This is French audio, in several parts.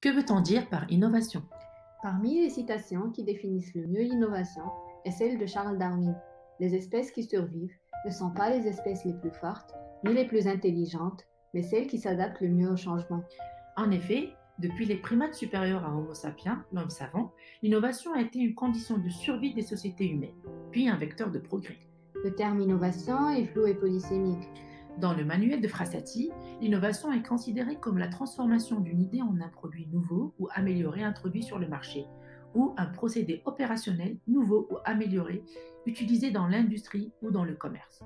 Que veut-on dire par innovation? Parmi les citations qui définissent le mieux l'innovation est celle de Charles Darwin. Les espèces qui survivent ne sont pas les espèces les plus fortes ni les plus intelligentes, mais celles qui s'adaptent le mieux au changement. En effet, depuis les primates supérieurs à Homo sapiens, l'homme savant, l'innovation a été une condition de survie des sociétés humaines, puis un vecteur de progrès. Le terme innovation est flou et polysémique. Dans le manuel de Frassati, l'innovation est considérée comme la transformation d'une idée en un produit nouveau ou amélioré introduit sur le marché, ou un procédé opérationnel nouveau ou amélioré utilisé dans l'industrie ou dans le commerce,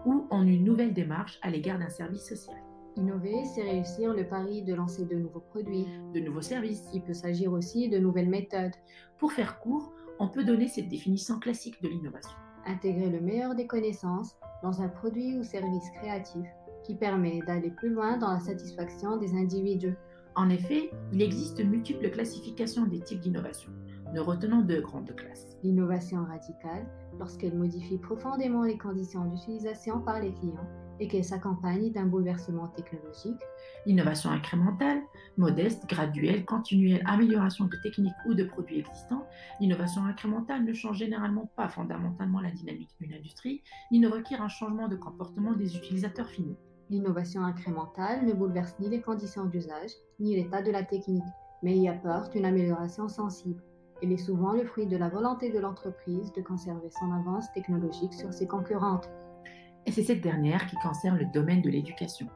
ou en une nouvelle démarche à l'égard d'un service social. Innover, c'est réussir le pari de lancer de nouveaux produits. De nouveaux services. Il peut s'agir aussi de nouvelles méthodes. Pour faire court, on peut donner cette définition classique de l'innovation. Intégrer le meilleur des connaissances dans un produit ou service créatif qui permet d'aller plus loin dans la satisfaction des individus. En effet, il existe multiples classifications des types d'innovation. Nous retenons deux grandes classes. L'innovation radicale, lorsqu'elle modifie profondément les conditions d'utilisation par les clients et qu'elle s'accompagne d'un bouleversement technologique. L'innovation incrémentale, modeste, graduelle, continuelle, amélioration de techniques ou de produits existants. L'innovation incrémentale ne change généralement pas fondamentalement la dynamique d'une industrie, ni ne requiert un changement de comportement des utilisateurs finaux. L'innovation incrémentale ne bouleverse ni les conditions d'usage, ni l'état de la technique, mais y apporte une amélioration sensible. Elle est souvent le fruit de la volonté de l'entreprise de conserver son avance technologique sur ses concurrentes. Et c'est cette dernière qui concerne le domaine de l'éducation.